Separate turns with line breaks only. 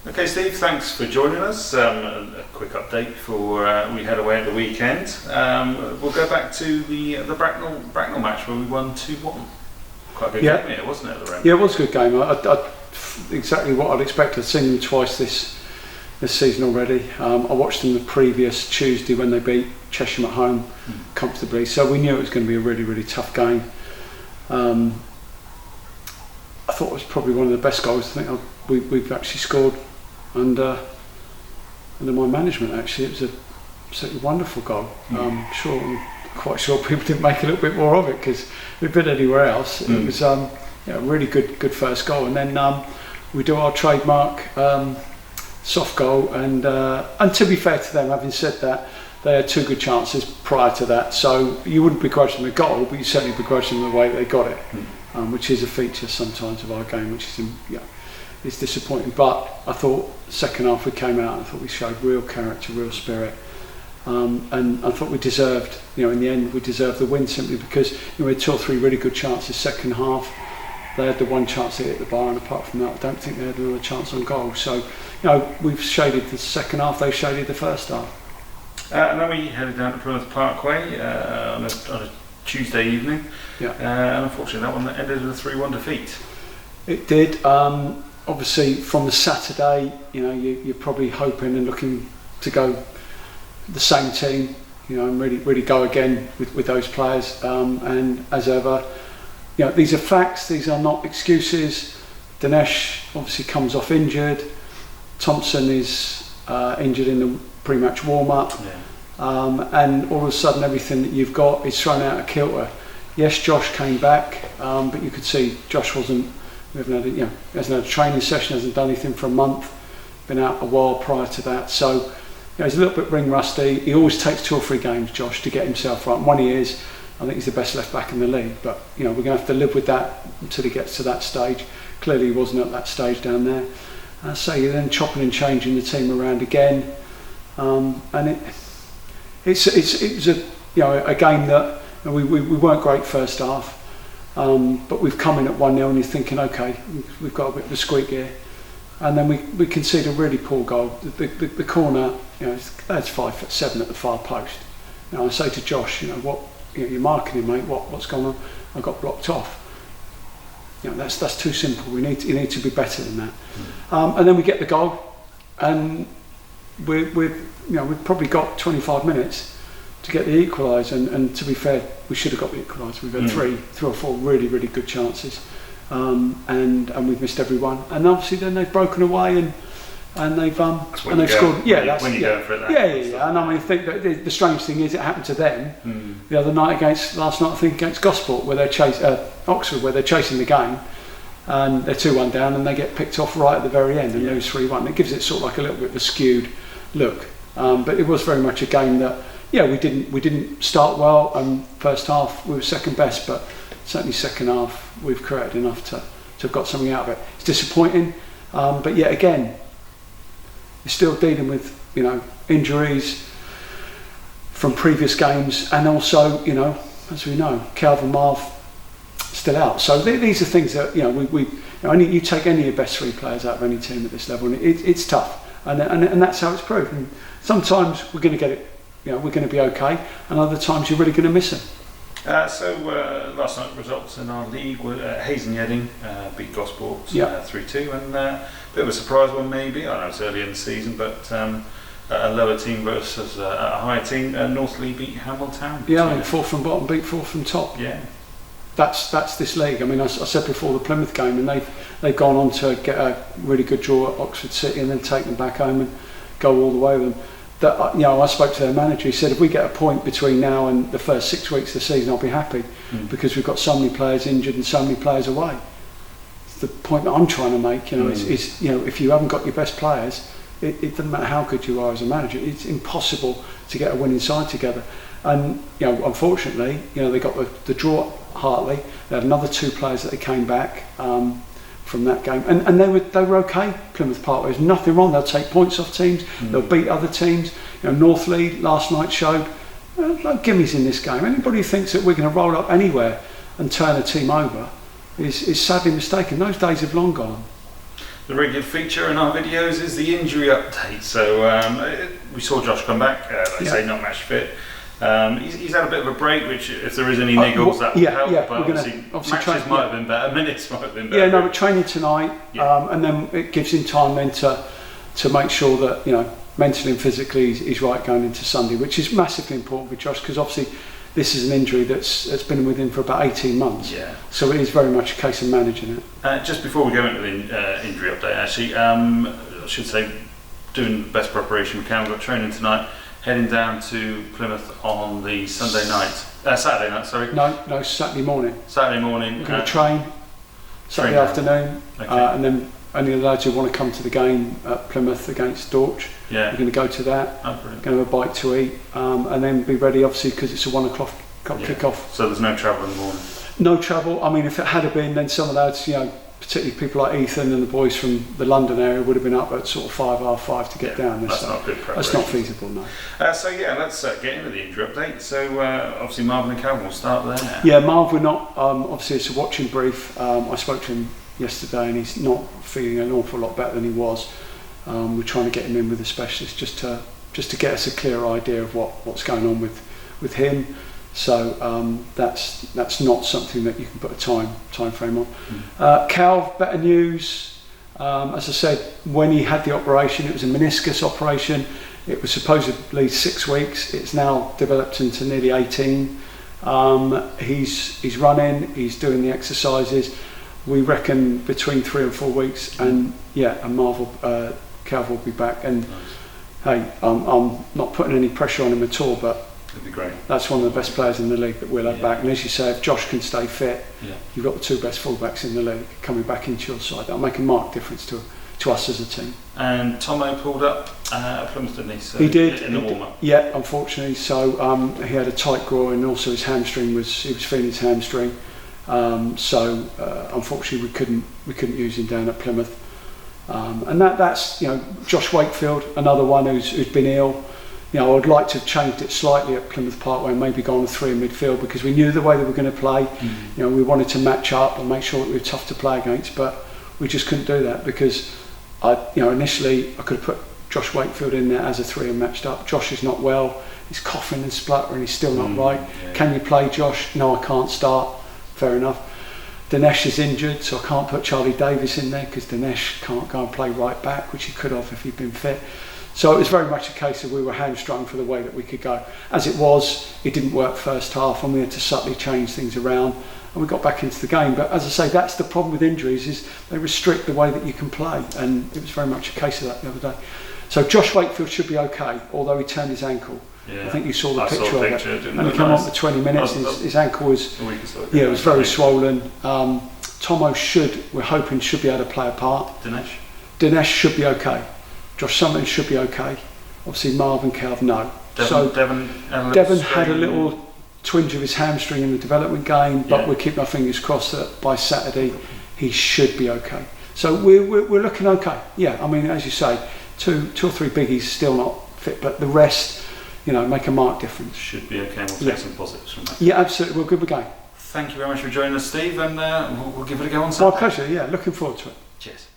Okay, Steve, thanks for joining us. A quick update for we had away at the weekend. We'll go back to the Bracknell match where we won 2-1. Quite a good game here, wasn't it, at the round?
Yeah, it was a good game. Exactly what I'd expect. I've seen them twice this season already. I watched them the previous Tuesday when they beat Chesham at home comfortably. So we knew it was going to be a really, really tough game. I thought it was probably one of the best goals I think we've actually scored under my management. Actually, it was a absolutely wonderful goal. I'm quite sure people didn't make a little bit more of it because if we'd been anywhere else, it was a really good first goal. And then we do our trademark soft goal. And to be fair to them, having said that, they had two good chances prior to that. So you wouldn't begrudge them a goal, but you certainly begrudge them the way they got it, which is a feature sometimes of our game, which is it's disappointing. But I thought second half we came out and I thought we showed real character, real spirit, and I thought we deserved, in the end we deserved the win simply because we had two or three really good chances second half. They had the one chance to hit the bar, and apart from that I don't think they had another chance on goal. So we've shaded the second half, they shaded the first half.
And then we headed down to Plymouth Parkway on a Tuesday evening, and unfortunately that one ended in a 3-1 defeat. It
did. Obviously, from the Saturday, you're probably hoping and looking to go the same team, and really go again with those players. And as ever, these are facts. These are not excuses. Dinesh obviously comes off injured. Thompson is injured in the pre-match warm-up, and all of a sudden everything that you've got is thrown out of kilter. Yes, Josh came back, but you could see Josh hasn't had a training session, hasn't done anything for a month, been out a while prior to that, so he's a little bit ring rusty. He always takes 2 or 3 games, Josh, to get himself right, and when he is, I think he's the best left back in the league, but we're going to have to live with that until he gets to that stage. Clearly he wasn't at that stage down there, so you're then chopping and changing the team around again, and it was a game that we weren't great first half. But we've come in at 1-0 and you're thinking, okay, we've got a bit of a squeak here, and then we concede a really poor goal. The corner, that's 5'7" at the far post. I say to Josh, what you're marking him, mate. What's going on? I got blocked off. That's too simple. You need to be better than that. And then we get the goal, and we've probably got 25 minutes to get the equaliser, and to be fair, we should have got the equaliser. We've had three or four really, really good chances, and we've missed every one. And obviously, then they've broken away and they've scored.
Yeah, when you go for it.
Yeah. And I think that the strange thing is, it happened to them the other night last night, I think against Gosport, where they Oxford, where they're chasing the game, and they're 2-1 down, and they get picked off right at the very end and lose 3-1. It gives it sort of like a little bit of a skewed look, but it was very much a game that. We didn't start well, and first half we were second best, but certainly second half we've created enough to have got something out of it. It's disappointing, but yet again, you're still dealing with injuries from previous games, and also as we know, Calvin Marv still out. So these are things that you take any of your best 3 players out of any team at this level, and it's tough, and that's how it's proved. And sometimes we're going to get it. We're going to be okay, and other times you're really going to miss it.
So last night results in our league were Hayes and Yedding beat Gosport 3-2, and a bit of a surprise one maybe. I know it's early in the season, but a lower team versus a higher team. Northley beat Hamilton.
I think 4th from bottom beat 4th from top.
Yeah,
that's this league. I mean, I said before the Plymouth game, and they've gone on to get a really good draw at Oxford City, and then take them back home and go all the way with them. That I spoke to their manager. He said, if we get a point between now and the first 6 weeks of the season, I'll be happy, because we've got so many players injured and so many players away. It's the point that I'm trying to make. Is if you haven't got your best players, it doesn't matter how good you are as a manager. It's impossible to get a winning side together. And unfortunately, they got the draw at Hartley. They had another 2 players that they came back from that game, and they were okay. Plymouth Parkway, there's nothing wrong. They'll take points off teams. They'll beat other teams. Northley last night showed no gimmies in this game. Anybody who thinks that we're going to roll up anywhere and turn a team over is sadly mistaken. Those days have long gone.
The regular feature in our videos is the injury update. So we saw Josh come back, like I say, not match fit. He's had a bit of a break, which if there is any niggles, that will help. But obviously matches might have been better, minutes might have been better.
Yeah, no, we're training tonight, and then it gives him time then to make sure that, you know, mentally and physically he's right going into Sunday, which is massively important for Josh, because obviously this is an injury that's been with him for about 18 months. Yeah. So it is very much a case of managing it. Just
before we go into the injury update, actually, I should say, doing the best preparation we can. We've got training tonight, heading down to Plymouth on the Saturday night, sorry.
No, Saturday morning.
Saturday morning.
We're going to train Saturday afternoon, and then only the lads who want to come to the game at Plymouth against Dorch. Yeah. We're going to go to that. Oh, going to have a bite to eat, and then be ready, obviously, because it's a 1 o'clock kick-off.
So there's no travel in the morning?
No travel. I mean, if it had been, then some of the lads, you know, particularly people like Ethan and the boys from the London area, would have been up at sort of 5:30 to get down there.
That's not good preparation.
That's not feasible, no.
So let's get into the injury update. So obviously Marvin and Calvin will start there.
Yeah, Marv, we're not, obviously it's a watching brief. I spoke to him yesterday and he's not feeling an awful lot better than he was. We're trying to get him in with a specialist just to get us a clear idea of what's going on with him. So that's not something that you can put a time frame on. Cal, better news. As I said, when he had the operation, it was a meniscus operation. It was supposedly 6 weeks. It's now developed into nearly 18. He's running. He's doing the exercises. We reckon between 3 and 4 weeks, and Calv will be back. And hey, I'm not putting any pressure on him at all, but
it'd be great.
That's one of the best players in the league that we'll have back. And as you say, if Josh can stay fit, you've got the 2 best fullbacks in the league coming back into your side. That'll make a marked difference to us as a team.
And Tomo pulled up at Plymouth, didn't he? So
he did
in the warm-up.
Yeah, unfortunately. So he had a tight groin, and also his hamstring he was feeling his hamstring. So unfortunately we couldn't use him down at Plymouth. And that's, you know, Josh Wakefield, another one who's been ill. You know, I'd like to have changed it slightly at Plymouth Parkway and maybe go on a 3 in midfield, because we knew the way that we were going to play. You know, we wanted to match up and make sure that we were tough to play against, but we just couldn't do that because initially I could have put Josh Wakefield in there as a 3 and matched up. Josh is not well. He's coughing and spluttering. He's still not right. Yeah. Can you play, Josh? No, I can't start. Fair enough. Dinesh is injured, so I can't put Charlie Davis in there because Dinesh can't go and play right back, which he could have if he'd been fit. So it was very much a case of we were hamstrung for the way that we could go. As it was, it didn't work first half, and we had to subtly change things around, and we got back into the game. But as I say, that's the problem with injuries, is they restrict the way that you can play, and it was very much a case of that the other day. So Josh Wakefield should be okay, although he turned his ankle. Yeah. I think you saw the picture of it. And he came on for 20 minutes, his ankle was, it was very swollen. Tomo we're hoping should be able to play a part. Dinesh should be okay. Josh Summerton should be okay. Obviously Marv and Calv, no.
Devon
had a little twinge of his hamstring in the development game, but we're keeping our fingers crossed that by Saturday he should be okay. So we're looking okay. Yeah, I mean, as you say, two or three biggies still not fit, but the rest, you know, make a marked difference.
Should be okay, and we'll take some positives from that.
Yeah, absolutely, we're good with game.
Thank you very much for joining us, Steve, and we'll give it a go on Saturday.
My pleasure, yeah, looking forward to it.
Cheers.